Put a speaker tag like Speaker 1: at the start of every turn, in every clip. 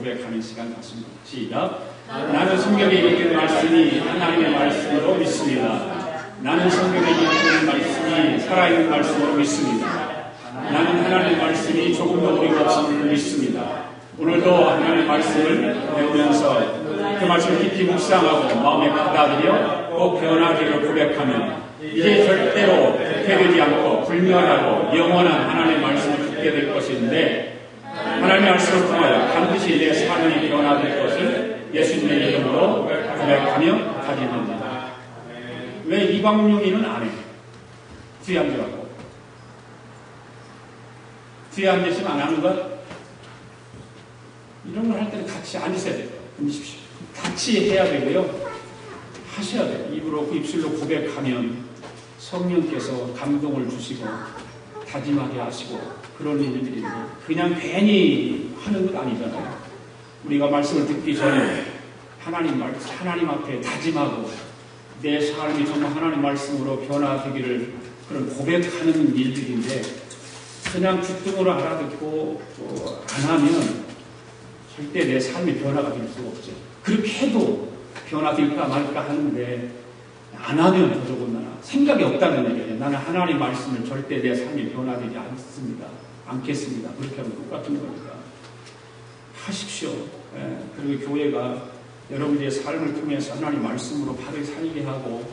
Speaker 1: 고백하는 시간 갖습니다. 시작. 나는 성경에 있는 말씀이 하나님의 말씀으로 믿습니다. 나는 성경에 있는 말씀이 살아있는 말씀으로 믿습니다. 나는 하나님의 말씀이 조금도 어이가 없음을 믿습니다. 오늘도 하나님의 말씀을 배우면서 그 말씀을 깊이 묵상하고 마음에 받아들여 꼭 변화되기를 고백하면 이제 절대로 퇴되지 않고 불멸하고 영원한 하나님의 말씀을 듣게 될 것인데, 하나님의 말씀을 통하여 반드시 내 삶이 변화될 것을 예수님의 이름으로 고백하며 다짐합니다. 왜 이방용인은 안 해? 뒤에 앉으라고. 뒤에 앉으시면 안 하는 것? 이런 걸 할 때는 같이 앉으셔야 돼요. 앉으십시오. 같이 해야 되고요. 하셔야 돼요. 입으로, 입술로 고백하면 성령께서 감동을 주시고 다짐하게 하시고 그런 일들인데, 그냥 괜히 하는 것 아니잖아요. 우리가 말씀을 듣기 전에 하나님 앞에 다짐하고 내 삶이 정말 하나님 말씀으로 변화되기를 그런 고백하는 일들인데, 그냥 귓등으로 알아듣고 또 안 하면 절대 내 삶이 변화가 될 수가 없죠. 그렇게 해도 변화될까 말까 하는데, 안 하면 더더군다나 생각이 없다는 얘기예요. 나는 하나님 말씀을 절대 내 삶이 변화되지 않겠습니다. 그렇게 하면 똑같은 거니까 하십시오. 그리고 교회가 여러분들의 삶을 통해서 하나님 말씀으로 바르게 살게 하고,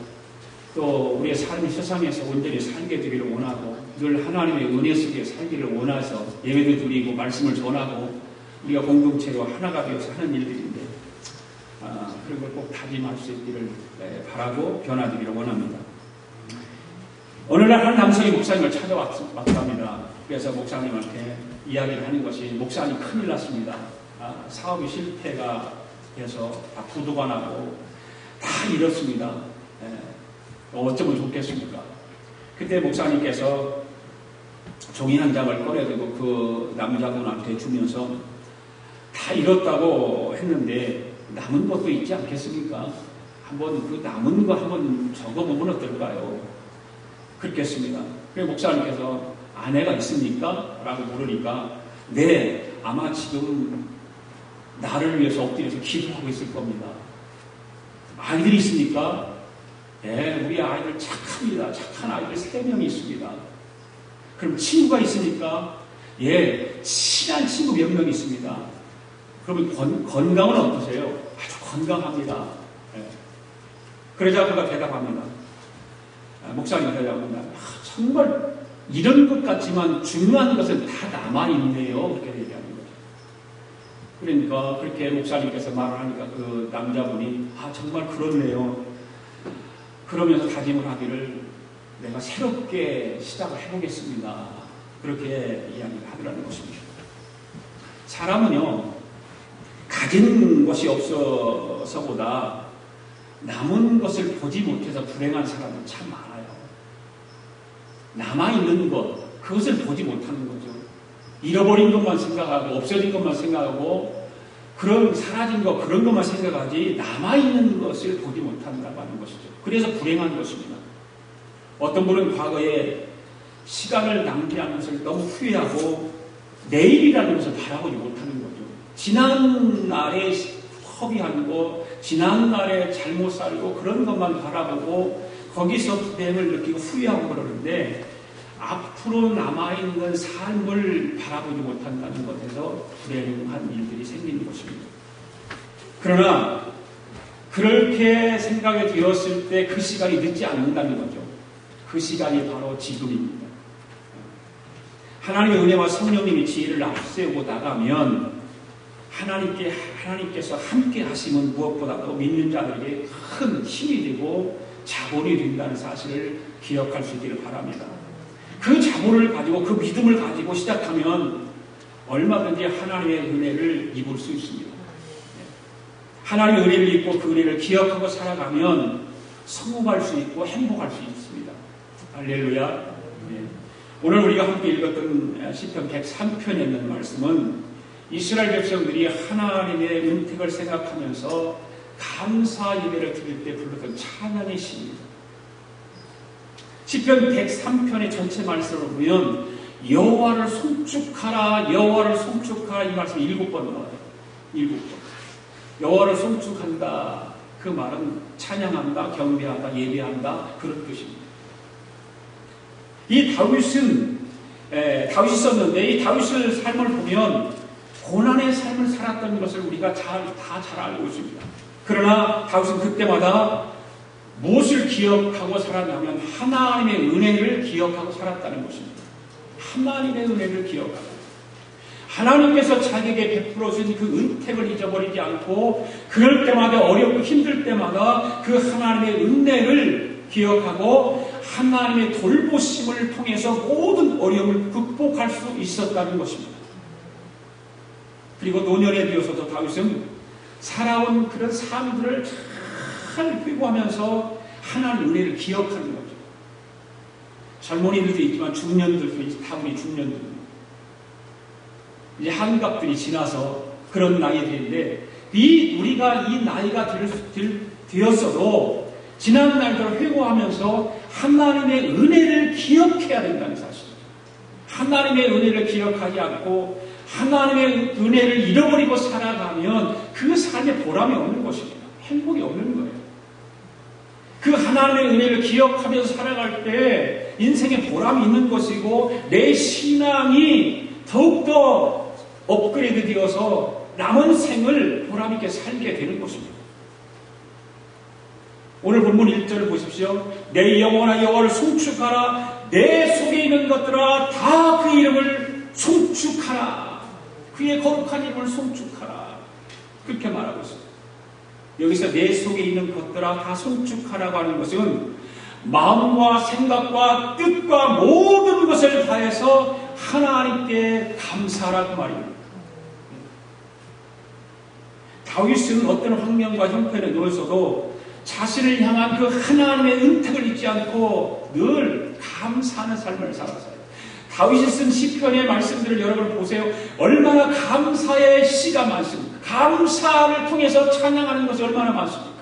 Speaker 1: 또 우리의 삶이 세상에서 온전히 살게 되기를 원하고, 늘 하나님의 은혜 속에 살기를 원해서 예배도 드리고 말씀을 전하고 우리가 공동체로 하나가 되어서 하는 일들인데, 그런 걸 꼭 다짐할 수 있기를 바라고 변화되기를 원합니다. 오늘날 한 남성이 목사님을 찾아왔답니다. 그래서 목사님한테 이야기를 하는 것이, 목사님 큰일 났습니다. 사업이 실패가 돼서 다 부도가 나고 다 잃었습니다. 어쩌면 좋겠습니까? 그때 목사님께서 종이 한 장을 꺼내들고 그 남자분한테 주면서, 다 잃었다고 했는데 남은 것도 있지 않겠습니까? 한번 그 남은 거 한번 적어보면 어떨까요? 그렇겠습니다. 그래서 목사님께서 아내가 있습니까? 라고 물으니까, 네, 아마 지금 나를 위해서 엎드려서 기도하고 있을 겁니다. 아이들이 있습니까? 네, 우리 아이들 착합니다. 착한 아이들 3명이 있습니다. 그럼 친구가 있습니까? 예, 친한 친구 몇 명 있습니다. 그러면 건강은 어떠세요? 아주 건강합니다. 예. 그러자 그가 대답합니다. 목사님 대답합니다. 정말 이런 것 같지만 중요한 것은 다 남아있네요. 그렇게 얘기하는 거죠. 그러니까 그렇게 목사님께서 말을 하니까 그 남자분이 정말 그렇네요. 그러면서 다짐을 하기를, 내가 새롭게 시작을 해보겠습니다. 그렇게 이야기를 하더라는 것입니다. 사람은요, 가진 것이 없어서보다 남은 것을 보지 못해서 불행한 사람은 참 많아요. 남아있는 것, 그것을 보지 못하는 거죠. 잃어버린 것만 생각하고 없어진 것만 생각하고 그런 사라진 것, 그런 것만 생각하지 남아있는 것을 보지 못한다고 하는 것이죠. 그래서 불행한 것입니다. 어떤 분은 과거에 시간을 낭비하는 것을 너무 후회하고 내일이라는 것을 바라보지 못하는 거죠. 지난날에 허비한 거, 지난날에 잘못 살고 그런 것만 바라보고 거기서 불행을 느끼고 후회하고 그러는데, 앞으로 남아있는 삶을 바라보지 못한다는 것에서 불행한 일들이 생기는 것입니다. 그러나 그렇게 생각이 되었을 때 그 시간이 늦지 않는다는 거죠. 그 시간이 바로 지금입니다. 하나님의 은혜와 성령님이 지혜를 앞세우고 나가면 하나님께서 함께 하시면 무엇보다도 믿는 자들에게 큰 힘이 되고 자본이 된다는 사실을 기억할 수 있기를 바랍니다. 그 자본을 가지고, 그 믿음을 가지고 시작하면 얼마든지 하나님의 은혜를 입을 수 있습니다. 하나님의 은혜를 입고 그 은혜를 기억하고 살아가면 성공할 수 있고 행복할 수 있습니다. 할렐루야. 네. 오늘 우리가 함께 읽었던 시편 103편에 있는 말씀은 이스라엘 백성들이 하나님의 은택을 생각하면서 감사 예배를 드릴 때 불렀던 찬양의 시입니다. 시편 103편의 전체 말씀을 보면 여호와를 송축하라, 여호와를 송축하라 이 말씀이 7번 나와요. 7번. 여호와를 송축한다. 그 말은 찬양한다, 경배한다, 예배한다 그런 뜻입니다. 이 다윗이 썼는데 이 다윗의 삶을 보면 고난의 삶을 살았던 것을 우리가 다 잘 알고 있습니다. 그러나 다윗은 그때마다 무엇을 기억하고 살았냐면 하나님의 은혜를 기억하고 살았다는 것입니다. 하나님의 은혜를 기억하고 하나님께서 자기에게 베풀어 주신 그 은택을 잊어버리지 않고 그럴 때마다 어렵고 힘들 때마다 그 하나님의 은혜를 기억하고 하나님의 돌보심을 통해서 모든 어려움을 극복할 수 있었다는 것입니다. 그리고 노년에 비어서도 다윗은 살아온 그런 삶들을 잘 회고하면서 하나님의 은혜를 기억하는 거죠. 젊은이들도 있지만 중년들도 있지, 다분히 중년들. 이제 한갑들이 지나서 그런 나이들인데 우리가 이 나이가 되었어도 지난 날들을 회고하면서 하나님의 은혜를 기억해야 된다는 사실입니다. 하나님의 은혜를 기억하지 않고 하나님의 은혜를 잃어버리고 살아가면 그 삶에 보람이 없는 것입니다. 행복이 없는 거예요. 그 하나님의 은혜를 기억하면서 살아갈 때 인생에 보람이 있는 것이고 내 신앙이 더욱더 업그레이드 되어서 남은 생을 보람있게 살게 되는 것입니다. 오늘 본문 1절을 보십시오. 내 영혼아 여호와를 송축하라. 내 속에 있는 것들아 다 그 이름을 송축하라. 그의 거룩한 이름을 송축하라. 그렇게 말하고 있습니다. 여기서 내 속에 있는 것들아 다 송축하라고 하는 것은 마음과 생각과 뜻과 모든 것을 다해서 하나님께 감사하라고 말입니다. 다윗은 어떤 환경과 형편에 놓여서도 자신을 향한 그 하나님의 은택을 잊지 않고 늘 감사하는 삶을 살았어요. 다윗이 쓴 시편의 말씀들을 여러분 보세요. 얼마나 감사의 시가 많습니까? 감사를 통해서 찬양하는 것이 얼마나 많습니까?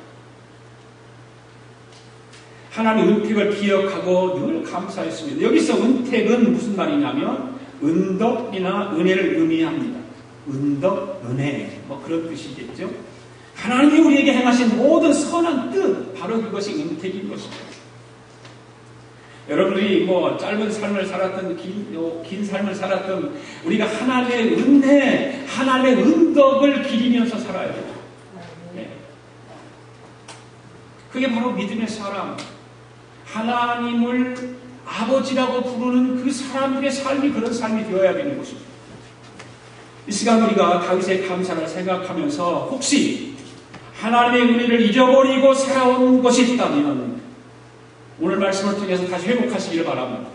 Speaker 1: 하나님의 은택을 기억하고 늘 감사했습니다. 여기서 은택은 무슨 말이냐면 은덕이나 은혜를 의미합니다. 은덕, 은혜 뭐 그런 뜻이겠죠. 하나님이 우리에게 행하신 모든 선한 뜻 바로 그것이 은택인 것입니다. 여러분들이 뭐 짧은 삶을 살았던 긴 삶을 살았던 우리가 하나님의 은혜, 하나님의 은덕을 기리면서 살아야 돼요. 네. 그게 바로 믿음의 사람, 하나님을 아버지라고 부르는 그 사람들의 삶이 그런 삶이 되어야 되는 것입니다. 이 시간 우리가 다윗의 감사를 생각하면서 혹시 하나님의 은혜를 잊어버리고 살아온 것이 있다면 오늘 말씀을 통해서 다시 회복하시기를 바랍니다.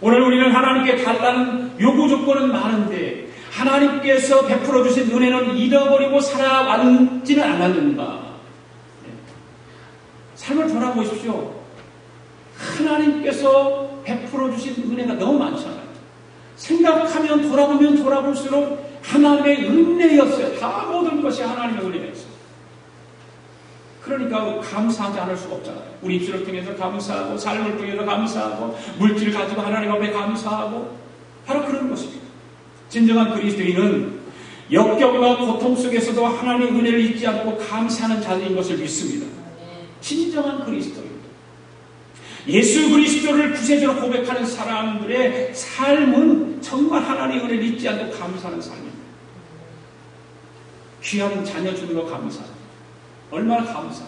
Speaker 1: 오늘 우리는 하나님께 달라는 요구 조건은 많은데 하나님께서 베풀어 주신 은혜는 잃어버리고 살아왔지는 않았는가? 삶을 돌아보십시오. 하나님께서 베풀어 주신 은혜가 너무 많잖아요. 생각하면 돌아보면 돌아볼수록 하나님의 은혜였어요. 다 모든 것이 하나님의 은혜였어요. 그러니까 감사하지 않을 수가 없잖아요. 우리 입술을 통해서 감사하고 삶을 통해서 감사하고 물질을 가지고 하나님 앞에 감사하고 바로 그런 것입니다. 진정한 그리스도인은 역경과 고통 속에서도 하나님의 은혜를 잊지 않고 감사하는 자들인 것을 믿습니다. 진정한 그리스도인. 예수 그리스도를 구세주로 고백하는 사람들의 삶은 정말 하나님의 은혜를 잊지 않고 감사하는 삶입니다. 귀한 자녀 주는 거 감사합니다. 얼마나 감사합니다.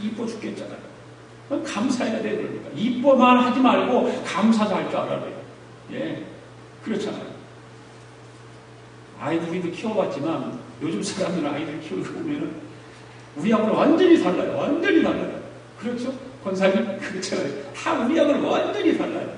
Speaker 1: 이뻐 죽겠잖아요. 감사해야 돼요. 그러니까 이뻐만 하지 말고 감사도 할 줄 알아야 돼요. 예, 그렇잖아요. 아이들 우리도 키워봤지만 요즘 사람들은 아이들 키우고 보면은 우리하고는 완전히 달라요. 완전히 달라요. 그렇죠? 권사님 그렇잖아요. 다 우리하고는 완전히 달라요.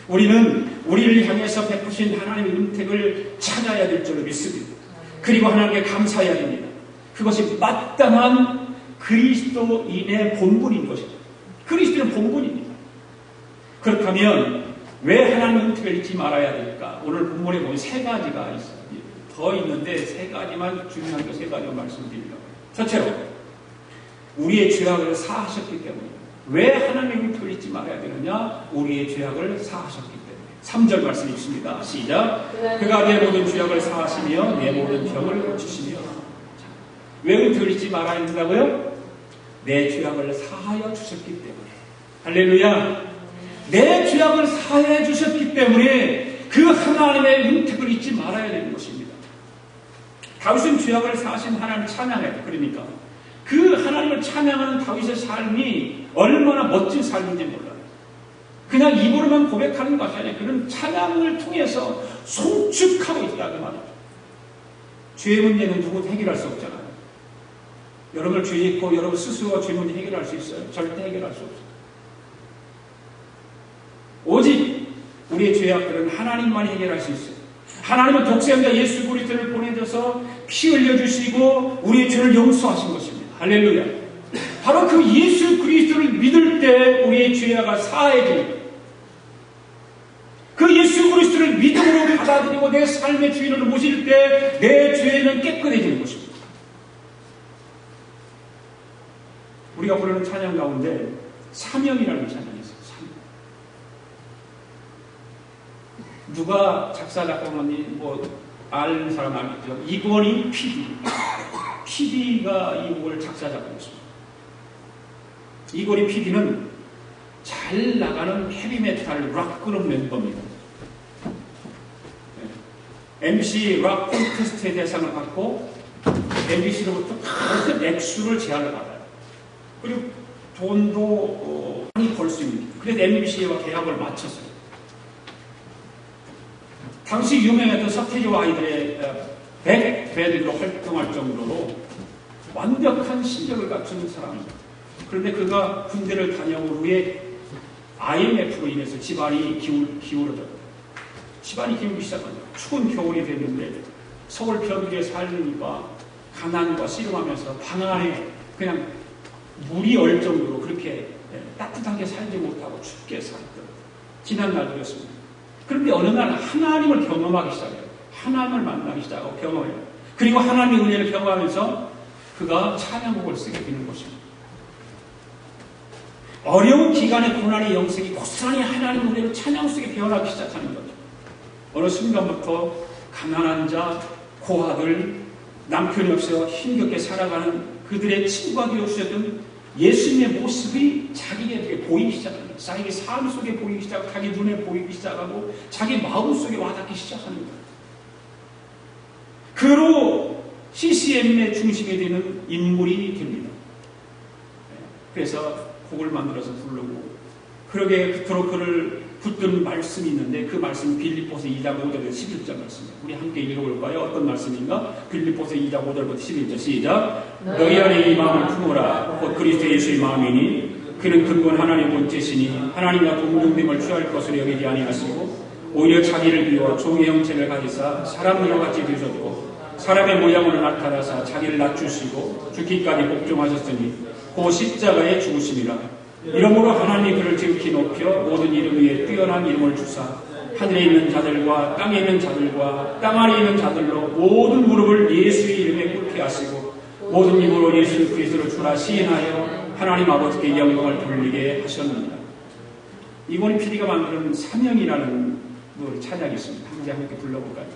Speaker 1: 우리는 우리를 향해서 베푸신 하나님의 은택을 찾아야 될 줄로 믿습니다. 그리고 하나님께 감사해야 됩니다. 그것이 마땅한 그리스도인의 본분인 것이죠. 그리스도는 본분입니다. 그렇다면 왜 하나님의 은택을 잊지 말아야 될까? 오늘 본문에 보면 세 가지가 있어요. 더 있는데 세 가지만 중요한 거 세 가지만 말씀드리려고 해요. 첫째로 우리의 죄악을 사하셨기 때문에 왜 하나님의 은택을 잊지 말아야 되느냐? 우리의 죄악을 사하셨기 때문에. 3절 말씀이 있습니다. 시작. 그가 내 모든 죄악을 사하시며 내 모든 병을 고치시며. 왜 은퇴를 잊지 말아야 된다고요? 내 죄악을 사하여 주셨기 때문에. 할렐루야. 내 죄악을 사하여 주셨기 때문에 그 하나님의 은택을 잊지 말아야 되는 것입니다. 다윗은 죄악을 사하신 하나님을 찬양해요. 그러니까 그 하나님을 찬양하는 다윗의 삶이 얼마나 멋진 삶인지 몰라요. 그냥 입으로만 고백하는 것이 아니라 그런 찬양을 통해서 송축하고 있다 그 말이죠. 죄의 문제는 누구도 해결할 수 없잖아요. 여러분 죄 있고 여러분 스스로가 죄 문제 해결할 수 있어요? 절대 해결할 수 없어요. 오직 우리의 죄악들은 하나님만이 해결할 수 있어요. 하나님은 독생자 예수 그리스도를 보내셔서 피 흘려주시고 우리의 죄를 용서하신 것입니다. 할렐루야. 바로 그 예수 그리스도를 믿을 때 우리의 죄가 사해집니다. 그 예수 그리스도를 믿음으로 받아들이고 내 삶의 주인을 모실 때 내 죄는 깨끗해지는 것입니다. 우리가 부르는 찬양 가운데 사명이라는 찬양이 있어요. 사명. 누가 작사 작곡하니 아는 사람 알겠죠? 이건희 PD가 이 곡을 작사 작곡했습니다. 이건희 PD는 잘 나가는 헤비메탈 락 그룹 멤버입니다. MC 락 콘테스트의 대상을 받고 MBC로부터 큰 액수를 제안을 받아요. 그리고 돈도 많이 벌 수 있는. 그래서 MBC와 계약을 마쳤어요. 당시 유명했던 서태지와 아이들의 백밴드로 활동할 정도로 완벽한 실력을 갖춘 사람입니다. 그런데 그가 군대를 다녀온 후에 IMF로 인해서 집안이 기울어졌다. 집안이 기울기 시작합니다. 추운 겨울이 됐는데 서울 변두리에 살려니까 가난과 씨름하면서 방 안에 그냥 물이 얼 정도로 그렇게 따뜻하게 살지 못하고 춥게 살았던 지난 날들이었습니다. 그런데 어느 날 하나님을 경험하기 시작해요. 하나님을 만나기 시작하고 경험해요. 그리고 하나님의 은혜를 경험하면서 그가 찬양곡을 쓰게 되는 것입니다. 어려운 기간의 고난의 영생이 고스란히 하나님의 은혜로 찬양 속에 변하기 시작하는 거죠. 어느 순간부터 가난한 자, 고아들, 남편이 없어 힘겹게 살아가는 그들의 친구가 되어주셨던 예수님의 모습이 자기에게 보이기 시작합니다. 자기 삶 속에 보이기 시작하고 자기 눈에 보이기 시작하고 자기 마음 속에 와닿기 시작합니다. 그로 CCM의 중심이 되는 인물이 됩니다. 그래서 곡을 만들어서 부르고 그러게 그토록 그를 붙든 말씀이 있는데 그 말씀이 빌립보서 2장 5절에서 11절 말씀입니다. 우리 함께 읽어볼까요? 어떤 말씀인가? 빌립보서 2장 5절부터 11절 시작. 너희 안에 이 마음을 품어라. 곧 그리스도 예수의 마음이니 그는 근본 하나님의 본체시니 하나님과 동등됨을 취할 것으로 여기지 아니하시고 오히려 자기를 비워 종의 형체를 가지사 사람들과 같이 되셨고 사람의 모양으로 나타나사 자기를 낮추시고 죽기까지 복종하셨으니 그 십자가의 죽으심이라. 이러므로 하나님이 그를 지극히 높여 모든 이름 위에 뛰어난 이름을 주사 하늘에 있는 자들과 땅에 있는 자들과 땅 아래에 있는 자들로 모든 무릎을 예수의 이름에 꿇게 하시고 모든 입으로 예수 그리스도를 주라 시인하여 하나님 아버지께 영광을 돌리게 하셨느니라. 이건희 PD가 만드는 사명이라는 찬양이 있습니다. 함께 불러볼까요?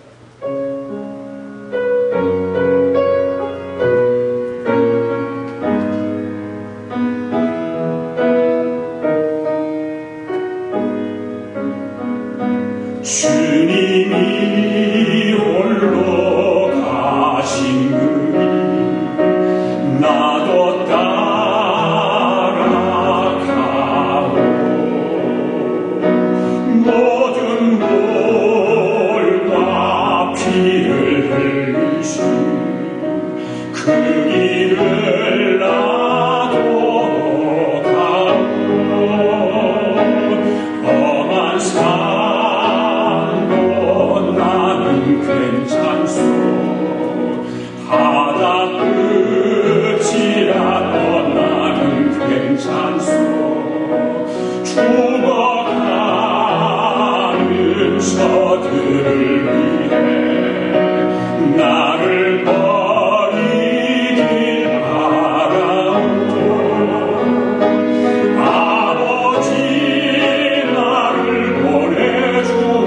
Speaker 2: 주님이 홀로 가신 그 나도 따라가오 모든 골과 피를 흘리신 그 길을 나도 가오 험한 삶 괜찮소 바다 끝이라도 나는 괜찮소 죽어가는 저들을 위해 나를 버리길 바라오 아버지 나를 보내주오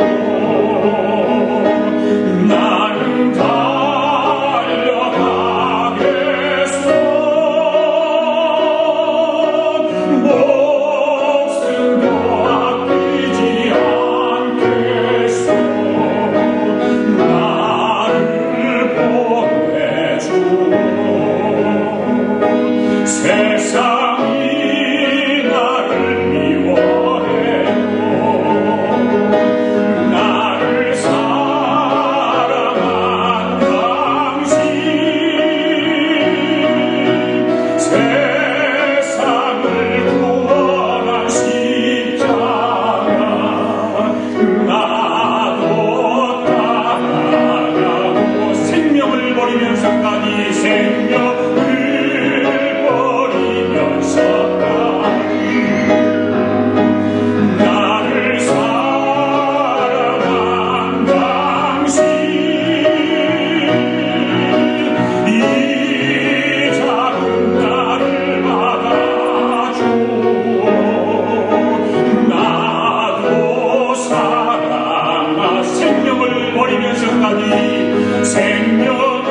Speaker 2: 생명을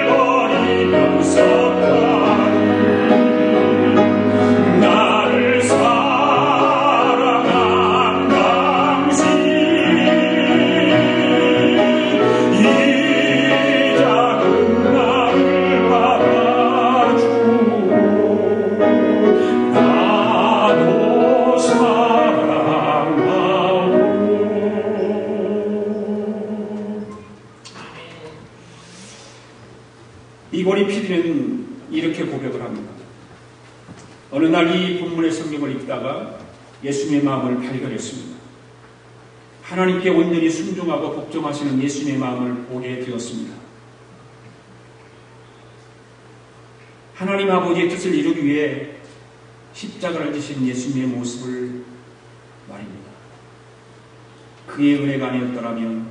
Speaker 2: 버리면서 나를 사랑한 당신 이 작은 나를 받아주고 나도 사랑하오.
Speaker 1: 이고리 PD는 이렇게 고백을 합니다. 어느 날 이 본문의 성경을 읽다가 예수님의 마음을 발견했습니다. 하나님께 온전히 순종하고 복종하시는 예수님의 마음을 보게 되었습니다. 하나님 아버지의 뜻을 이루기 위해 십자가를 지신 예수님의 모습을 말입니다. 그의 은혜가 아니었더라면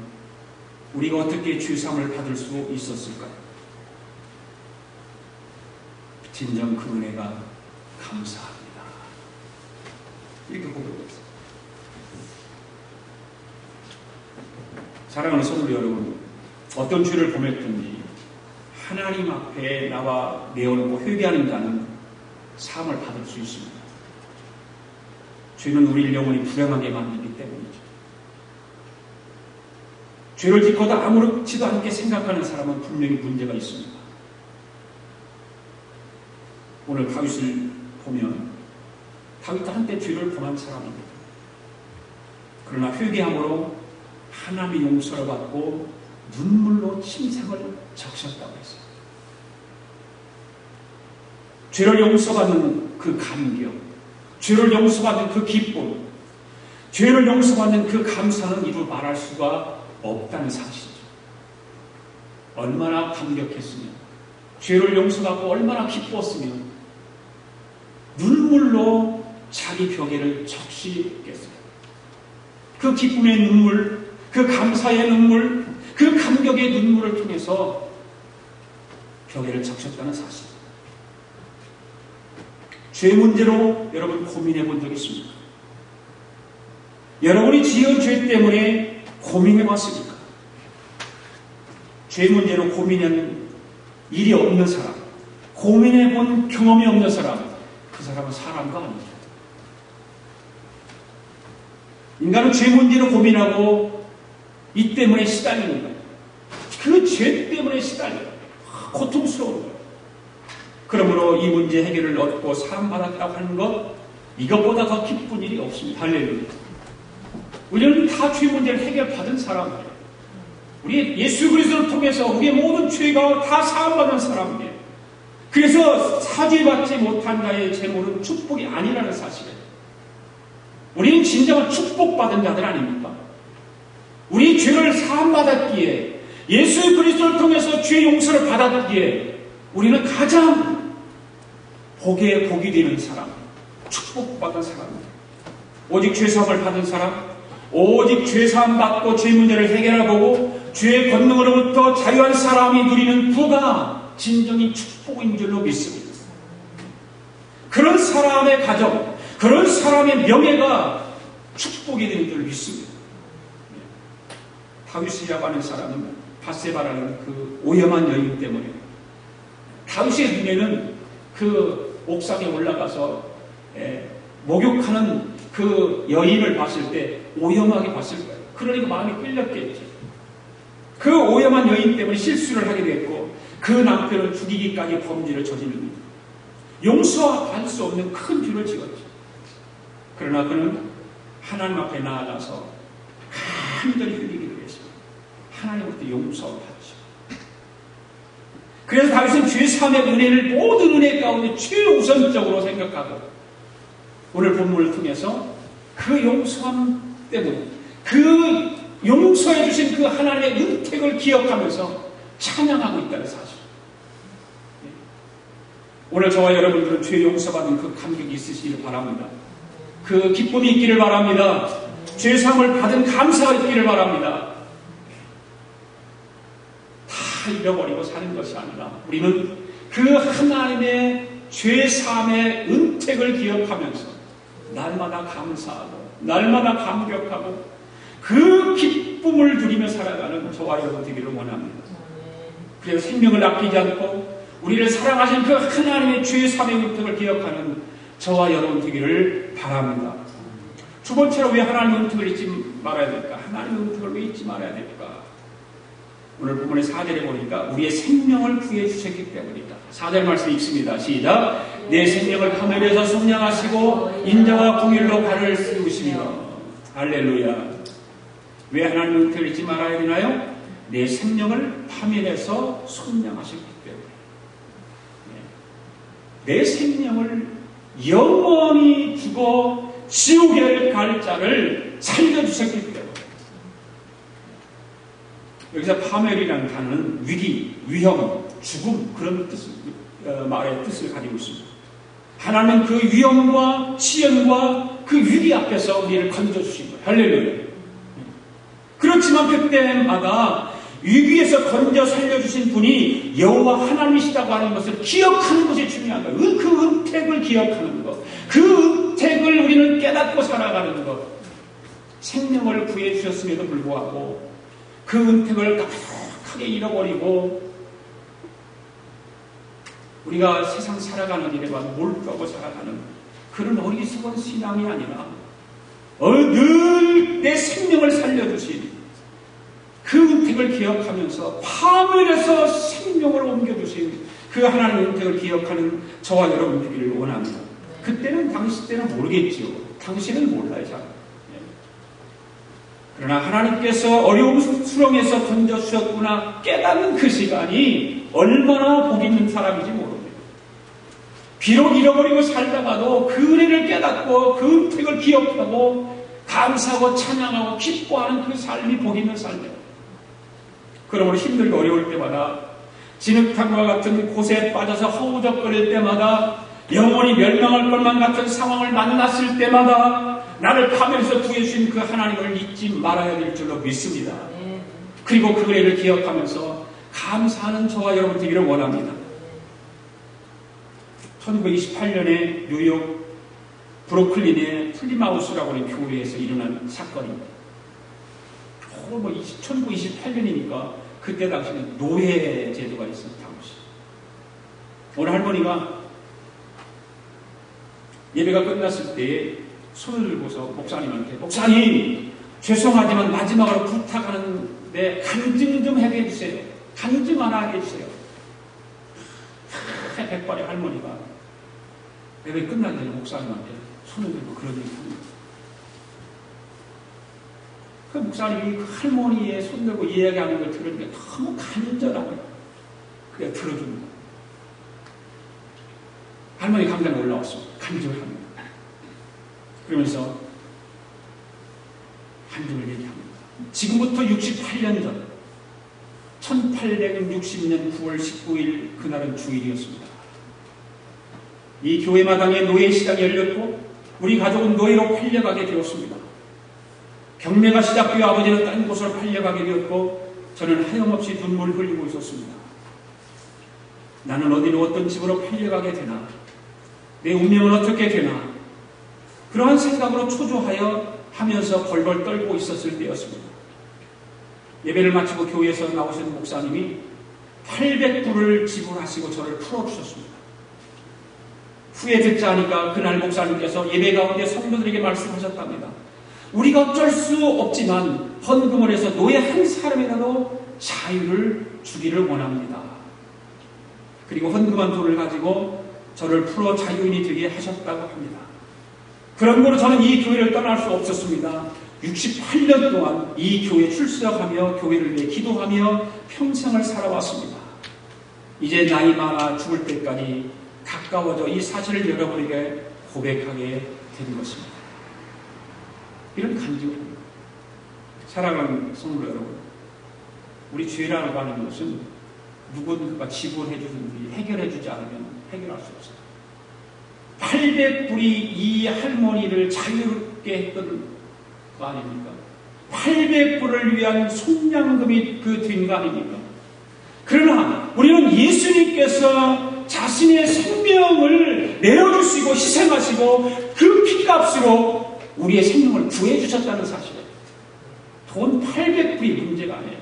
Speaker 1: 우리가 어떻게 죄사함을 받을 수 있었을까요? 진정 그 은혜가 감사합니다. 이렇게 고백했습니다. 사랑하는 성도 여러분, 어떤 죄를 범했든지 하나님 앞에 나와 내어놓고 회개하는 자는 사함을 받을 수 있습니다. 죄는 우리 영혼이 불행하게 만들기 때문이죠. 죄를 짓고도 아무렇지도 않게 생각하는 사람은 분명히 문제가 있습니다. 오늘 다윗을 보면 다윗도 한때 죄를 범한 사람입니다. 그러나 회개함으로 하나님의 용서를 받고 눈물로 침상을 적셨다고 했어요. 죄를 용서받는 그 감격, 죄를 용서받는 그 기쁨, 죄를 용서받는 그 감사는 이루 말할 수가 없다는 사실이죠. 얼마나 감격했으면, 죄를 용서받고 얼마나 기뻤으면 눈물로 자기 벽에를 적시겠어요. 그 기쁨의 눈물, 그 감사의 눈물, 그 감격의 눈물을 통해서 벽에를 적셨다는 사실. 죄 문제로 여러분 고민해 본 적 있습니까? 여러분이 지은 죄 때문에 고민해 봤습니까? 죄 문제로 고민한 일이 없는 사람, 고민해 본 경험이 없는 사람, 그 사람은 사람도 아니죠. 인간은 죄 문제로 고민하고 이 때문에 시달리는 거예요. 그 죄 때문에 시달려요. 고통스러운 거예요. 그러므로 이 문제 해결을 얻고 사함받았다고 하는 것, 이것보다 더 기쁜 일이 없습니다. 할렐루야. 우리는 다 죄 문제를 해결받은 사람이에요. 우리 예수 그리스도를 통해서 우리의 모든 죄가 다 사함받은 사람이에요. 그래서 사죄받지 못한 자의 재물은 축복이 아니라는 사실이에요. 우리는 진정한 축복받은 자들 아닙니까? 우리 죄를 사함받았기에, 예수 그리스도를 통해서 죄 용서를 받았기에 우리는 가장 복에 복이 되는 사람, 축복받은 사람입니다. 오직 죄사함을 받은 사람, 오직 죄사함 받고 죄 문제를 해결하고 죄의 권능으로부터 자유한 사람이 누리는 부가 진정인 축복인 줄로 믿습니다. 그런 사람의 가정, 그런 사람의 명예가 축복이 되는 줄 믿습니다. 다윗이라고 하는 사람은 바세바라는 그 오염한 여인 때문에, 다윗의 눈에는 그 옥상에 올라가서 목욕하는 그 여인을 봤을 때 오염하게 봤을 거예요. 그러니까 마음이 끌렸겠죠. 그 오염한 여인 때문에 실수를 하게 됐고 그 남편을 죽이기까지 범죄를 저지릅니다. 용서할 수 없는 큰 죄를 지었죠. 그러나 그는 하나님 앞에 나아가서 간절히 흘리기를 했습니다. 하나님으로부터 용서를 받죠. 그래서 다윗은 죄사함의 은혜를 모든 은혜 가운데 최우선적으로 생각하고 오늘 본문을 통해서 그 용서함 때문에 그 용서해 주신 그 하나님의 은택을 기억하면서 찬양하고 있다는 사실. 오늘 저와 여러분들은 죄 용서받은 그 감격이 있으시기를 바랍니다. 그 기쁨이 있기를 바랍니다. 죄사함을 받은 감사가 있기를 바랍니다. 다 잃어버리고 사는 것이 아니라 우리는 그 하나님의 죄사함의 은택을 기억하면서 날마다 감사하고 날마다 감격하고 그 기쁨을 누리며 살아가는 저와 여러분 되기를 원합니다. 그래서 생명을 아끼지 않고 우리를 사랑하신 그 하나님의 죄 사명 은택을 기억하는 저와 여러분 되기를 바랍니다. 두 번째로 왜 하나님의 은택을 잊지 말아야 될까? 하나님의 은택을 왜 잊지 말아야 될까? 오늘 본문의 4절에 보니까 우리의 생명을 구해 주셨기 때문이다. 4절 말씀 읽습니다. 시작. 내 생명을 파멸해서 속량하시고 인자와 공의로 발을 씌우시며. 할렐루야. 왜 하나님의 은택을 잊지 말아야 되나요? 내 생명을 파멸해서 속량하셨기 때문에. 내 생명을 영원히 두고 지옥에 갈 자를 살려주셨기 때문에. 여기서 파멸이라는 단어는 위기, 위험, 죽음 그런 말의 뜻을 가지고 있습니다. 하나님은 그 위험과 시련과 그 위기 앞에서 우리를 건져주신 거예요. 할렐루야. 그렇지만 그때마다 위기에서 건져 살려주신 분이 여호와 하나님이시다고 하는 것을 기억하는 것이 중요한 거예요. 그 은택을 기억하는 것. 그 은택을 우리는 깨닫고 살아가는 것. 생명을 구해주셨음에도 불구하고 그 은택을 깜빡하게 잃어버리고 우리가 세상 살아가는 일에만 몰두하고 살아가는 그런 어리석은 신앙이 아니라 늘 내 생명을 살려주신 그 은택을 기억하면서 파멸해서 생명을 옮겨주신 그 하나님의 은택을 기억하는 저와 여러분 되기를 원합니다. 그때는 당시 때는 모르겠지요. 당신은 몰라요. 잘. 그러나 하나님께서 어려움 수렁에서 건져주셨구나 깨닫는 그 시간이 얼마나 복 있는 사람인지 모릅니다. 비록 잃어버리고 살다가도 그 은혜를 깨닫고 그 은택을 기억하고 감사하고 찬양하고 기뻐하는 그 삶이 복 있는 삶이에요. 그러므로 힘들고 어려울 때마다 진흙탕과 같은 곳에 빠져서 허우적거릴 때마다 영원히 멸망할 것만 같은 상황을 만났을 때마다 나를 파멸해서 구해주신 그 하나님을 잊지 말아야 될 줄로 믿습니다. 그리고 그 은혜를 기억하면서 감사하는 저와 여러분 되기를 원합니다. 1928년에 뉴욕 브루클린의 플리마우스라고 하는 교회에서 일어난 사건입니다. 1928년이니까 그때 당시에는 노예 제도가 있었던 당시. 어느 할머니가 예배가 끝났을 때 손을 들고서 목사님한테 목사님 죄송하지만 마지막으로 부탁하는데 간증 좀 하게 해주세요. 간증 하나 하게 해주세요. 백발의 할머니가 예배 끝난 전에 목사님한테 손을 들고 그런 얘기를 합니다. 그 목사님이 그 할머니의 손 들고 이야기하는 걸 들으니까 너무 간절하고 그냥 들어줍니다. 할머니 감당에 올라왔습니다. 간절합니다. 그러면서 간증을 얘기합니다. 지금부터 68년 전 1860년 9월 19일 그날은 주일이었습니다. 이 교회 마당에 노예 시장이 열렸고 우리 가족은 노예로 팔려가게 되었습니다. 경매가 시작되어 아버지는 딴 곳으로 팔려가게 되었고 저는 하염없이 눈물을 흘리고 있었습니다. 나는 어디로 어떤 집으로 팔려가게 되나? 내 운명은 어떻게 되나? 그러한 생각으로 초조하여 하면서 벌벌 떨고 있었을 때였습니다. 예배를 마치고 교회에서 나오신 목사님이 800불을 지불하시고 저를 풀어주셨습니다. 후에 듣자 하니까 그날 목사님께서 예배 가운데 성도들에게 말씀하셨답니다. 우리가 어쩔 수 없지만 헌금을 해서 노예 한 사람이라도 자유를 주기를 원합니다. 그리고 헌금한 돈을 가지고 저를 풀어 자유인이 되게 하셨다고 합니다. 그러므로 저는 이 교회를 떠날 수 없었습니다. 68년 동안 이 교회에 출석하며 교회를 위해 기도하며 평생을 살아왔습니다. 이제 나이 많아 죽을 때까지 가까워져 이 사실을 여러분에게 고백하게 된 것입니다. 이런 간증입니다. 사랑하는 성도 여러분, 우리 죄라고 하는 것은 누군가 지불해주든지 해결해주지 않으면 해결할 수 없어요. 800불이 이 할머니를 자유롭게 했던 거 아닙니까? 800불을 위한 속량금이 그 된 거 아닙니까? 그러나 우리는 예수님께서 자신의 생명을 내어주시고 희생하시고 그 피값으로 우리의 생명을 구해주셨다는 사실에 돈 800불이 문제가 아니에요.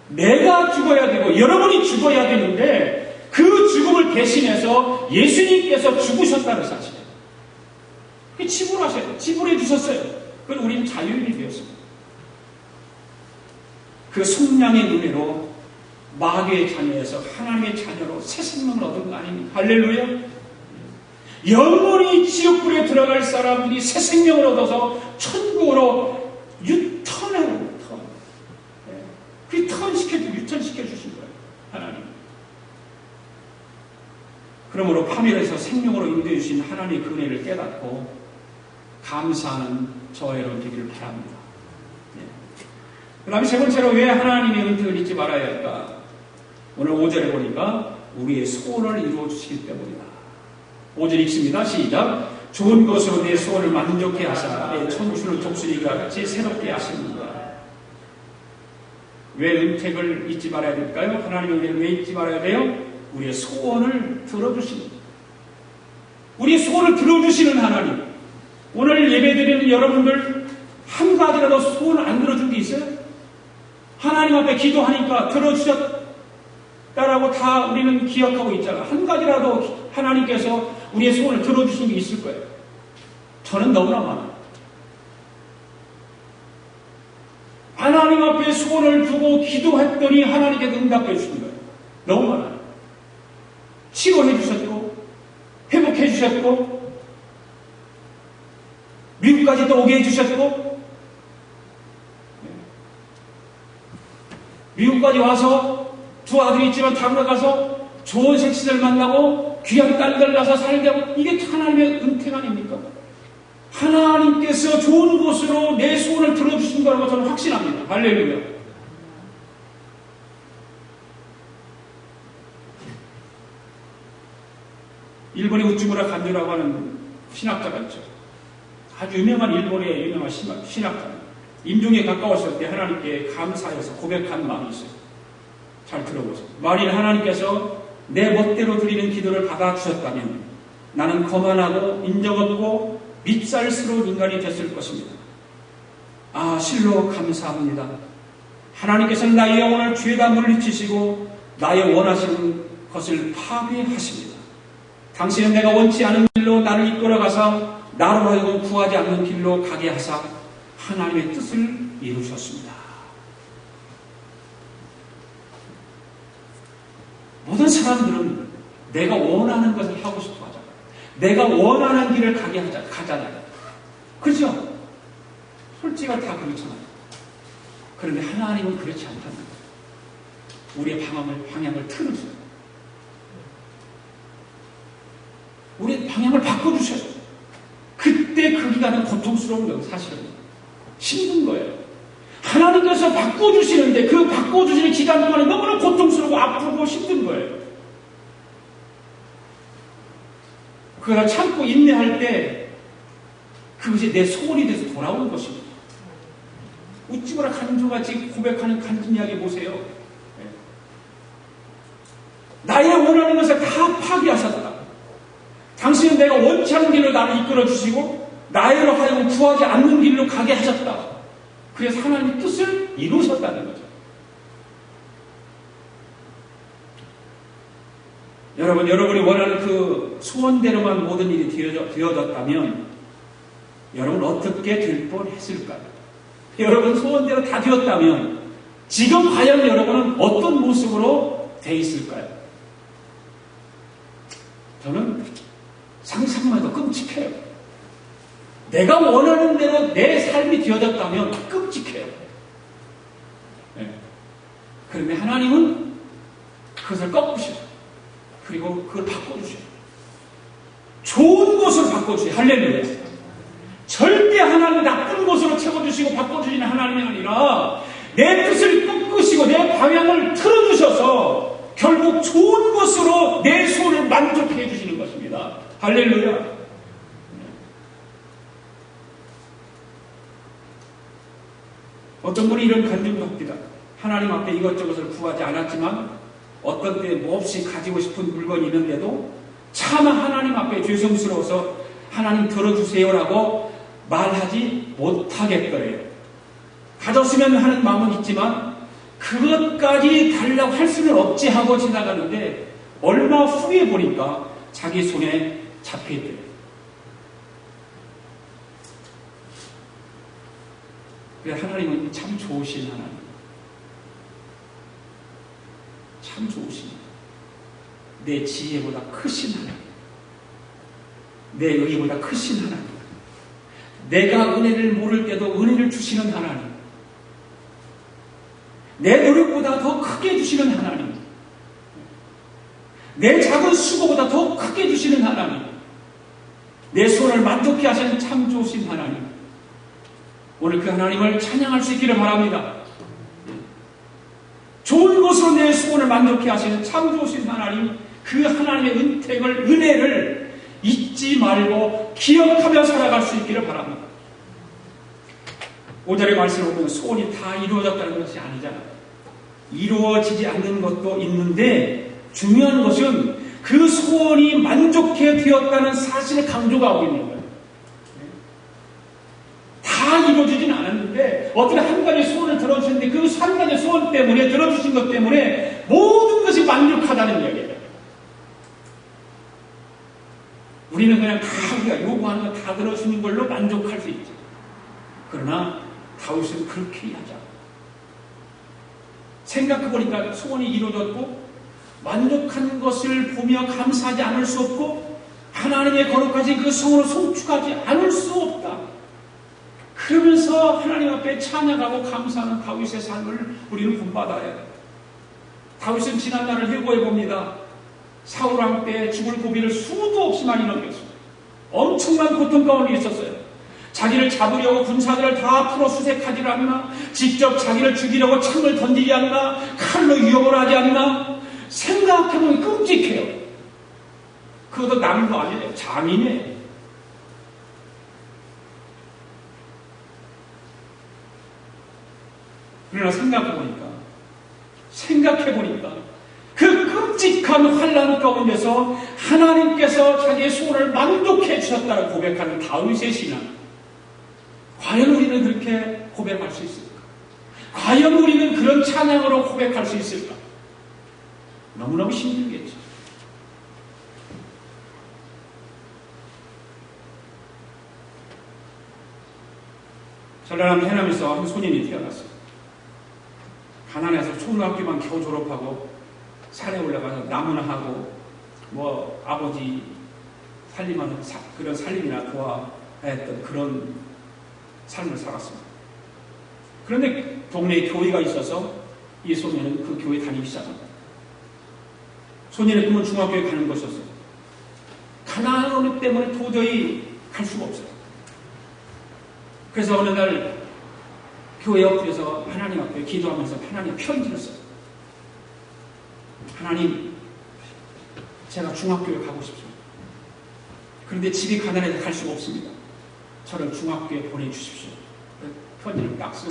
Speaker 1: 내가 죽어야 되고 여러분이 죽어야 되는데 그 죽음을 대신해서 예수님께서 죽으셨다는 사실이에요. 지불하셔요. 지불해 주셨어요. 그럼 우리는 자유인이 되었습니다. 그 속량의 은혜로 마귀의 자녀에서 하나님의 자녀로 새 생명을 얻은 거 아닙니까? 할렐루야. 영원히 지옥불에 들어갈 사람들이 새 생명을 얻어서 천국으로 유턴해요. 그 유턴시켜 주신 거예요. 하나님. 그러므로 파멸에서 생명으로 인도해 주신 하나님의 그 은혜를 깨닫고 감사하는 저와 여러분 되기를 바랍니다. 그 다음에 세 번째로 왜 하나님의 은택을 잊지 말아야 할까? 오늘 5절에 보니까 우리의 소원을 이루어 주시기 때문이다. 5절 읽습니다. 시작. 좋은 것으로 내 소원을 만족해 하사 내 청춘을 독수리가 같이 새롭게 하십니다. 왜 은택을 잊지 말아야 될까요? 하나님의 은혜를 왜 잊지 말아야 돼요? 우리의 소원을 들어주시는, 우리의 소원을 들어주시는 하나님. 오늘 예배드리는 여러분들 한 가지라도 소원을 안 들어준 게 있어요? 하나님 앞에 기도하니까 들어주셨다라고 다 우리는 기억하고 있잖아. 한 가지라도 하나님께서 우리의 소원을 들어주신 게 있을 거예요. 저는 너무나 많아요. 하나님 앞에 소원을 두고 기도했더니 하나님께서 응답해 주신 거예요. 너무 많아요. 치료해 주셨고 회복해 주셨고 미국까지 또 오게 해주셨고 미국까지 와서 두 아들이 있지만 다른 가서 좋은 색시들 만나고 귀한 딸들 낳아서 살게 하고, 이게 하나님의 은택 아닙니까? 하나님께서 좋은 곳으로 내 소원을 들어주신 거라고 저는 확신합니다. 할렐루야. 일본의 우츠무라 간조라고 하는 신학자가 있죠. 아주 유명한 일본의 유명한 신학자. 임종에 가까웠을 때 하나님께 감사해서 고백한 마음이 있어요. 잘 들어보세요. 만일 하나님께서 내 멋대로 드리는 기도를 받아주셨다면 나는 거만하고 인정 없고 밉살스러운 인간이 됐을 것입니다. 아, 실로 감사합니다. 하나님께서는 나의 영혼을 죄다 물리치시고 나의 원하시는 것을 파괴하십니다. 당신은 내가 원치 않은 길로 나를 이끌어가사 나로 하여금 구하지 않는 길로 가게 하사 하나님의 뜻을 이루셨습니다. 모든 사람들은 내가 원하는 것을 하고 싶어 하잖아요. 내가 원하는 길을 가잖아요. 그렇죠? 솔직히 다 그렇잖아요. 그런데 하나님은 그렇지 않다는 거예요. 우리의 방향을 틀어줘요. 우리의 방향을 바꿔주셔요. 그때 그 기간은 고통스러운 거예요. 사실은 힘든 거예요. 하나님께서 바꿔주시는데 그 바꿔주시는 기간 동안에 너무나 고통스럽고 아프고 힘든 거예요. 그걸 참고 인내할 때 그것이 내 소원이 돼서 돌아오는 것입니다. 우찌무라 간조같이 고백하는 간증 이야기 보세요. 나의 원하는 것을 다 파괴하셨다. 당신은 내가 원치 않는 길로 나를 이끌어주시고 나의로 하여금 구하지 않는 길로 가게 하셨다. 그래서 하나님의 뜻을 이루셨다는 거죠. 여러분이 원하는 그 소원대로만 모든 일이 되어졌다면 여러분 어떻게 될 뻔했을까요? 여러분 소원대로 다 되었다면 지금 과연 여러분은 어떤 모습으로 돼 있을까요? 저는 상상만 해도 끔찍해요. 내가 원하는 대로 내 삶이 되어졌다면 끔찍해요. 네. 그런데 하나님은 그것을 꺾으셔요. 그리고 그걸 바꿔주셔요. 좋은 것으로 바꿔주셔요. 할렐루야. 절대 하나님 나쁜 것으로 채워주시고 바꿔주시는 하나님이 아니라 내 뜻을 꺾으시고 내 방향을 틀어주셔서 결국 좋은 것으로 내 소원을 만족해 주시는 것입니다. 할렐루야. 어떤 분이 이런 간증도 합니다. 하나님 앞에 이것저것을 구하지 않았지만 어떤 때 몹시 가지고 싶은 물건이 있는데도 차마 하나님 앞에 죄송스러워서 하나님 들어주세요라고 말하지 못하겠더래요. 가졌으면 하는 마음은 있지만 그것까지 달라고 할 수는 없지 하고 지나가는데 얼마 후에 보니까 자기 손에 잡혀있대요. 그래, 하나님은 참 좋으신 하나님. 참 좋으신 하나님. 내 지혜보다 크신 하나님. 내 의보다 크신 하나님. 내가 은혜를 모를 때도 은혜를 주시는 하나님. 내 노력보다 더 크게 주시는 하나님. 내 작은 수고보다 더 크게 주시는 하나님. 내 소원을 만족해 하시는 참 좋으신 하나님. 오늘 그 하나님을 찬양할 수 있기를 바랍니다. 좋은 것으로 내 소원을 만족해 하시는 참 좋으신 하나님, 그 하나님의 은혜를 잊지 말고 기억하며 살아갈 수 있기를 바랍니다. 5절의 말씀을 보면 소원이 다 이루어졌다는 것이 아니잖아요. 이루어지지 않는 것도 있는데 중요한 것은 그 소원이 만족해 되었다는 사실을 강조하고 있는 거예요. 다 이루어지진 않았는데 어떤 한 가지 소원을 들어주셨는데 그 한 가지 소원 때문에 들어주신 것 때문에 모든 것이 만족하다는 이야기예요. 우리는 그냥 다 우리가 요구하는 거 다 들어주는 걸로 만족할 수 있죠. 그러나 다윗은 그렇게 하지 않아요. 생각해보니까 소원이 이루어졌고 만족한 것을 보며 감사하지 않을 수 없고 하나님의 거룩하신 그 성으로 송축하지 않을 수 없다. 그러면서 하나님 앞에 찬양하고 감사하는 다윗의 삶을 우리는 본받아야 해요. 다윗은 지난날을 회고해 봅니다. 사울왕 때 죽을 고비를 수도 없이 많이 넘겼습니다. 엄청난 고통 가운데 있었어요. 자기를 잡으려고 군사들을 다 풀어 수색하지 않나, 직접 자기를 죽이려고 창을 던지지 않나, 칼로 위협을 하지 않나, 생각해보면 끔찍해요. 그것도 남도 아니에요. 장인이에요. 그러나 생각해보니까 그 끔찍한 환난 가운데서 하나님께서 자기의 소원을 만족해 주셨다고 고백하는 다윗의 신앙. 과연 우리는 그렇게 고백할 수 있을까? 과연 우리는 그런 찬양으로 고백할 수 있을까? 너무너무 힘들겠죠. 전라남 해남에서 한 소년이 태어났어요. 가난해서 초등학교만 겨우 졸업하고 산에 올라가서 나무나 하고 뭐 아버지 살림하는 그런 살림이나 도와야 했던 그런 삶을 살았습니다. 그런데 동네에 교회가 있어서 이 소년은 그 교회 다니기 시작합니다. 소년의 꿈은 중학교에 가는 것이었어요. 가난함 때문에 도저히 갈 수가 없어요. 그래서 어느 날 교회 옆에서 하나님 앞에 기도하면서 하나님 편지를 써요. 하나님, 제가 중학교에 가고 싶습니다. 그런데 집이 가난해서 갈 수가 없습니다. 저를 중학교에 보내주십시오. 편지를 딱 쓰고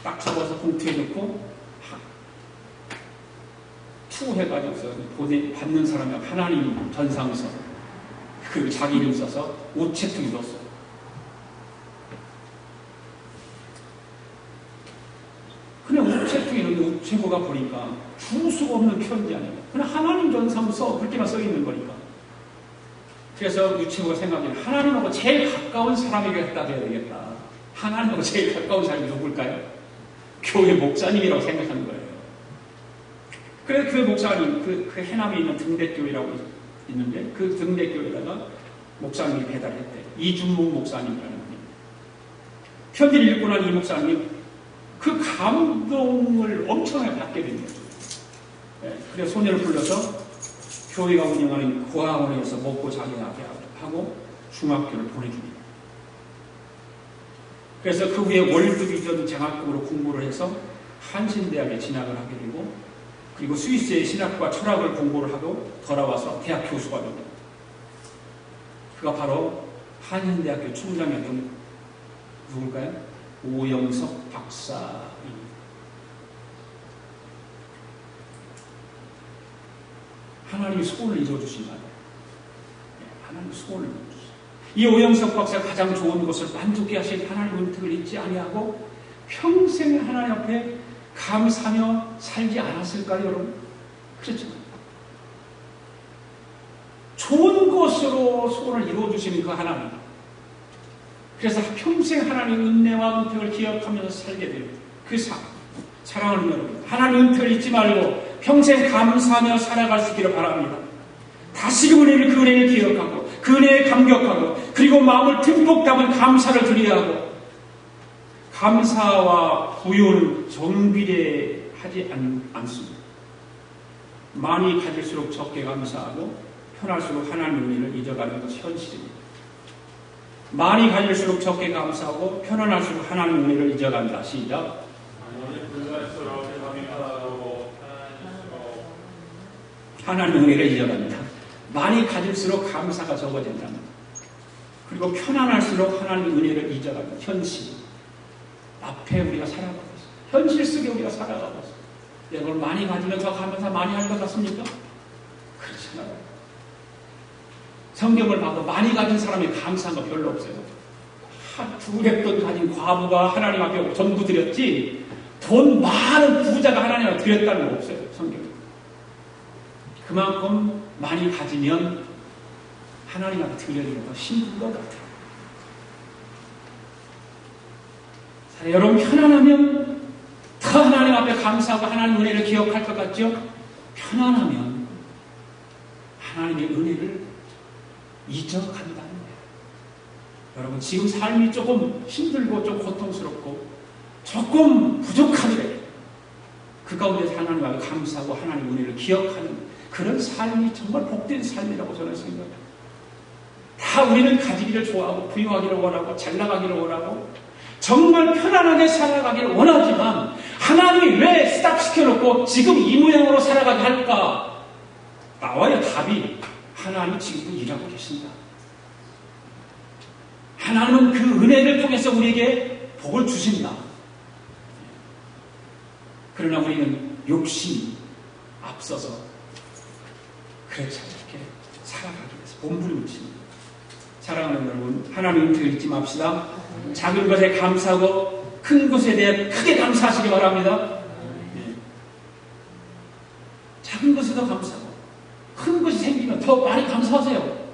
Speaker 1: 딱 접어서 봉투에 넣고 투해가지고서 받는 사람이 하나님 전상서 그리고 자기 이름 써서 우체통에 넣었어요. 그냥 우체통에 있는데 우체부가 보니까 주소가 없는 편지 아니에요. 그냥 하나님 전상서 그렇게만 써 있는 거니까. 그래서 우체부가 생각해 하나님하고 제일 가까운 사람에게 갖다 대야 되겠다. 하나님하고 제일 가까운 사람이 누굴까요? 교회 목사님이라고 생각하는 거예요. 그래서 그 목사님, 그 해남에 있는 등대교회라고 있는데 그 등대교회에다가 목사님이 배달했대. 이준목 목사님이라는 분이. 편지를 읽고 난 이 목사님 그 감동을 엄청나게 받게 된 거죠. 그래서 소녀를 불러서 교회가 운영하는 고아원에서 먹고 자기 하게 하고 중학교를 보내줍니다. 그래서 그 후에 월드비전 장학금으로 공부를 해서 한신대학에 진학을 하게 되고 그리고 스위스의 신학과 철학을 공부를 하고 돌아와서 대학 교수가 됩니다. 그가 바로 한신대학교 총장이었던 누굴까요? 오영석 박사입니다. 하나님이 소원을 이루어주신 거예요. 하나님이 소원을 이루어주신 이 오영석 박사가 가장 좋은 것을 만족해 하신 하나님의 은택을 잊지 아니하고 평생 하나님 앞에 감사하며 살지 않았을까요, 여러분? 그렇죠. 좋은 것으로 소원을 이루어주시는 그 하나님. 그래서 평생 하나님의 은혜와 은택을 기억하면서 살게 돼요. 그 삶. 사랑하는 여러분, 하나님의 은택을 잊지 말고 평생 감사하며 살아갈 수 있기를 바랍니다. 다시금 그 은혜를 기억하고 그 은혜에 감격하고 그리고 마음을 듬뿍 담은 감사를 드려야 하고 감사와 부요는 정비례하지 않습니다. 많이 가질수록 적게 감사하고 편할수록 하나님의 은혜를 잊어가는 것이 현실입니다. 많이 가질수록 적게 감사하고 편안할수록 하나님의 은혜를 잊어간다. 시작. 하나님의 은혜를 잊어간다. 많이 가질수록 감사가 적어진다. 그리고 편안할수록 하나님의 은혜를 잊어간다. 현실 앞에 우리가 살아가고 있어요. 현실 속에 우리가 살아가고 있어요. 여러분 많이 가지면 더 감사 많이 할 것 같습니까? 그렇잖아요. 성경을 봐도 많이 가진 사람이 감사한 거 별로 없어요. 한 200돈 가진 과부가 하나님 앞에 전부 드렸지 돈 많은 부자가 하나님 앞에 드렸다는 거 없어요. 성경에. 그만큼 많이 가지면 하나님 앞에 드리기가 더 힘든 것 같아요. 자, 여러분 편안하면 더 하나님 앞에 감사하고 하나님의 은혜를 기억할 것 같죠? 편안하면 하나님의 은혜를 잊어간다는 거예요. 여러분 지금 삶이 조금 힘들고 좀 고통스럽고 조금 부족하더라도 그 가운데서 하나님 앞에 감사하고 하나님의 은혜를 기억하는 그런 삶이 정말 복된 삶이라고 저는 생각합니다. 다 우리는 가지기를 좋아하고 부유하기를 원하고 잘나가기를 원하고 정말 편안하게 살아가기를 원하지만 하나님이 왜 스탑시켜놓고 지금 이 모양으로 살아가게 할까? 나와요 답이. 하나님이 지금도 일하고 계신다. 하나님은 그 은혜를 통해서 우리에게 복을 주신다. 그러나 우리는 욕심이 앞서서 그렇지 않게 살아가기 위해서 몸부림칩니다. 사랑하는 여러분, 하나님 은혜를 잊지 맙시다. 작은 것에 감사하고 큰 것에 대해 크게 감사하시기 바랍니다. 작은 것에도 감사하고 큰 것이 생기면 더 많이 감사하세요.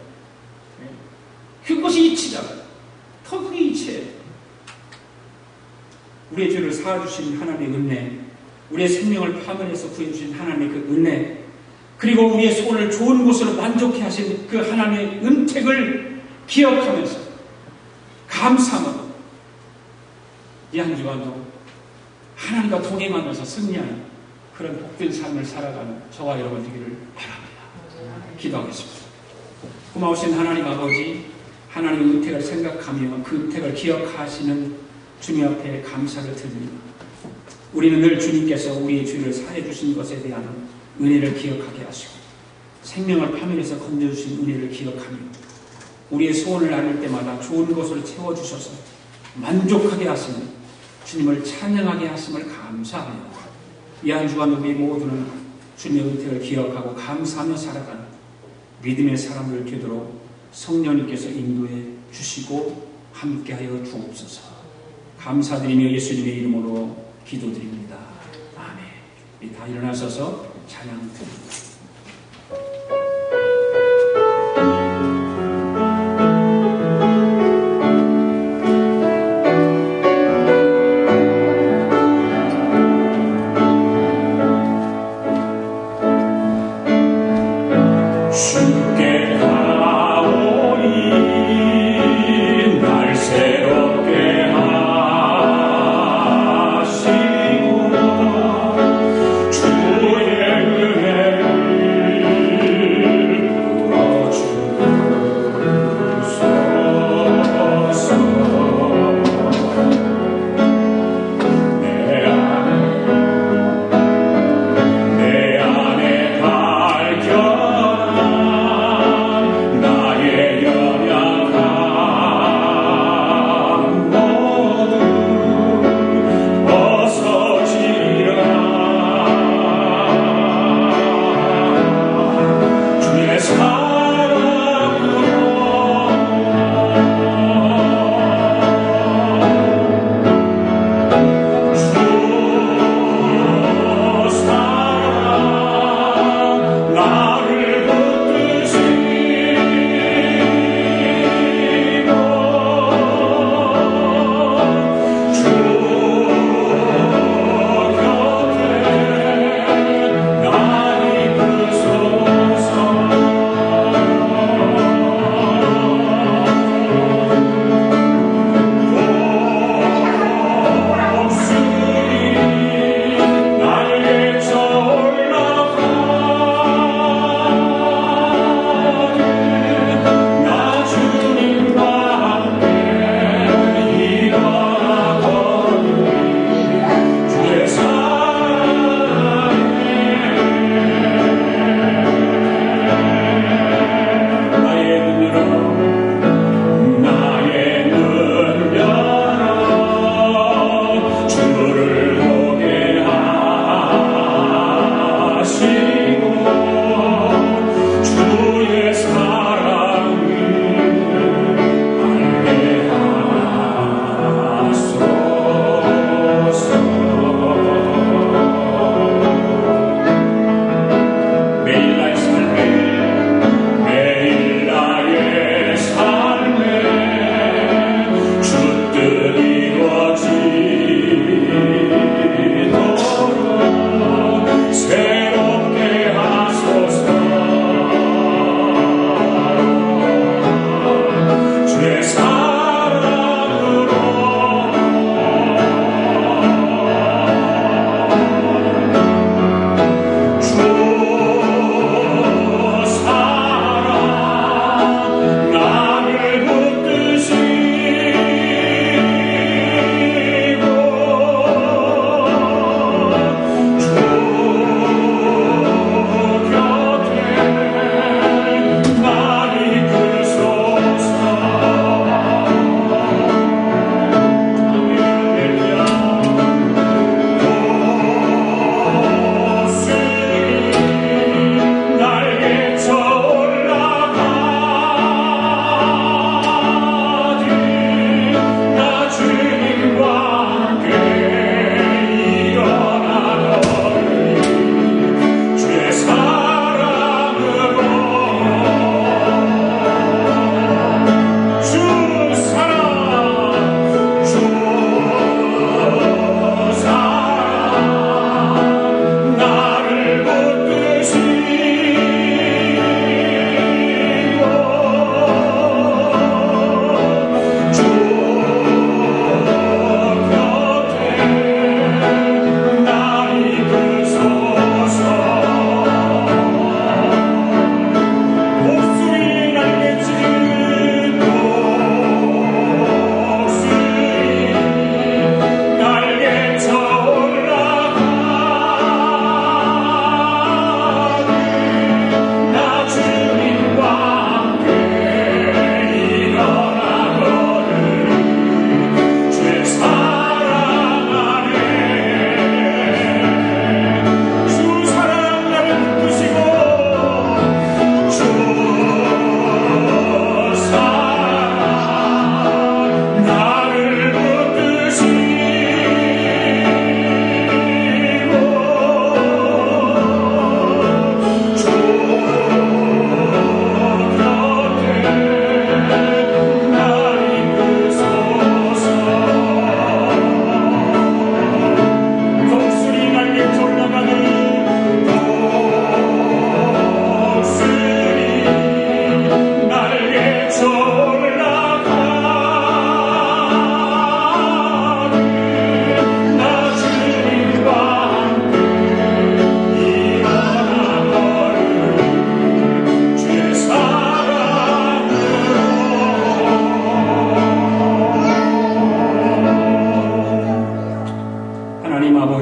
Speaker 1: 그것이 이치잖아요. 더 크게 이치해요. 우리의 죄를 사하주신 하나님의 은혜, 우리의 생명을 파멸해서 구해주신 하나님의 그 은혜, 그리고 우리의 소원을 좋은 곳으로 만족해 하신 그 하나님의 은택을 기억하면서 감사하고 이 한 주간도 하나님과 동행하면서 승리하는 그런 복된 삶을 살아가는 저와 여러분 되기를 바랍니다. 기도하겠습니다. 고마우신 하나님 아버지, 하나님의 은택을 생각하며 그 은택을 기억하시는 주님 앞에 감사를 드립니다. 우리는 늘 주님께서 우리의 죄를 사해 주신 것에 대한 은혜를 기억하게 하시고 생명을 파멸해서 건져주신 은혜를 기억하며 우리의 소원을 아닐 때마다 좋은 것으로 채워주셔서 만족하게 하시는 주님을 찬양하게 하심을 감사합니다. 이 한 주간 우리 모두는 주님의 은택을 기억하고 감사하며 살아가는 믿음의 사람들 되도록 성령님께서 인도해 주시고 함께하여 주옵소서. 감사드리며 예수님의 이름으로 기도드립니다. 아멘. 우리 다 일어나셔서 찬양 드립니다.
Speaker 2: 주의 은혜를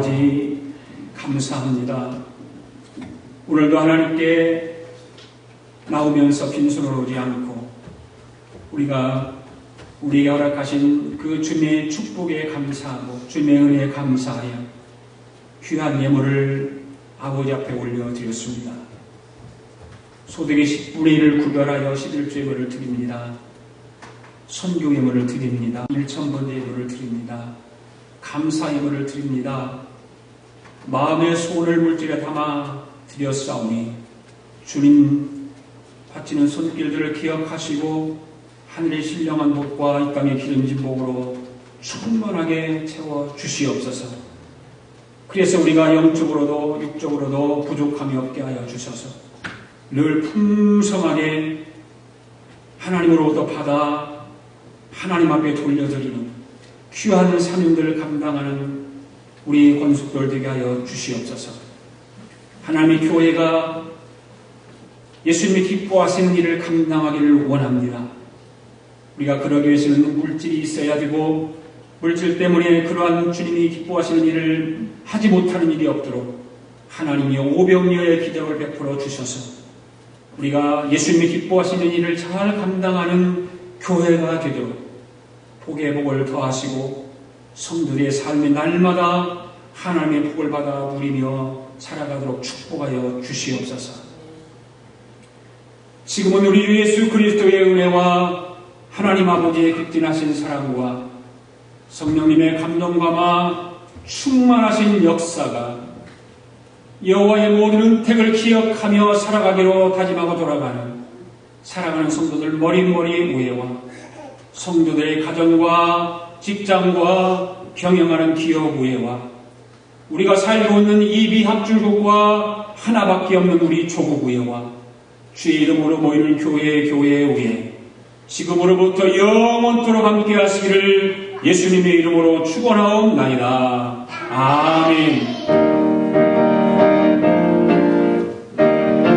Speaker 1: 아버지 감사합니다. 오늘도 하나님께 나오면서 빈손으로 오지 않고 우리에게 허락하신 그 주님의 축복에 감사하고 주님의 은혜에 감사하여 귀한 예물을 아버지 앞에 올려드렸습니다. 소득의 10분의 1을 구별하여 11조 예물을 드립니다. 선교 예물을 드립니다. 1,000번 예물을 드립니다. 감사 예물을 드립니다. 마음의 소원을 물질에 담아 드렸사오니 주님 바치는 손길들을 기억하시고 하늘의 신령한 복과 이 땅의 기름진 복으로 충만하게 채워 주시옵소서. 그래서 우리가 영적으로도 육적으로도 부족함이 없게 하여 주셔서 늘 풍성하게 하나님으로부터 받아 하나님 앞에 돌려드리는 귀한 사명들을 감당하는 우리 권속들 되게 하여 주시옵소서. 하나님의 교회가 예수님이 기뻐하시는 일을 감당하기를 원합니다. 우리가 그러기 위해서는 물질이 있어야 되고 물질 때문에 그러한 주님이 기뻐하시는 일을 하지 못하는 일이 없도록 하나님이 오병이어의 기적을 베풀어 주셔서 우리가 예수님이 기뻐하시는 일을 잘 감당하는 교회가 되도록 복의 복을 더하시고 성도들의 삶의 날마다 하나님의 복을 받아 누리며 살아가도록 축복하여 주시옵소서. 지금은 우리 예수 그리스도의 은혜와 하나님 아버지의 극진하신 사랑과 성령님의 감동감화 충만하신 역사가 여호와의 모든 은택을 기억하며 살아가기로 다짐하고 돌아가는 사랑하는 성도들 머릿머리 우애와 성도들의 가정과 직장과 병행하는 기업 우애와 우리가 살고 있는 이비 합줄국과 하나밖에 없는 우리 조국 우애와 주의 이름으로 모이는 교회의 우애 지금으로부터 영원토록 함께 하시기를 예수님의 이름으로 축원하옵나이다. 아멘.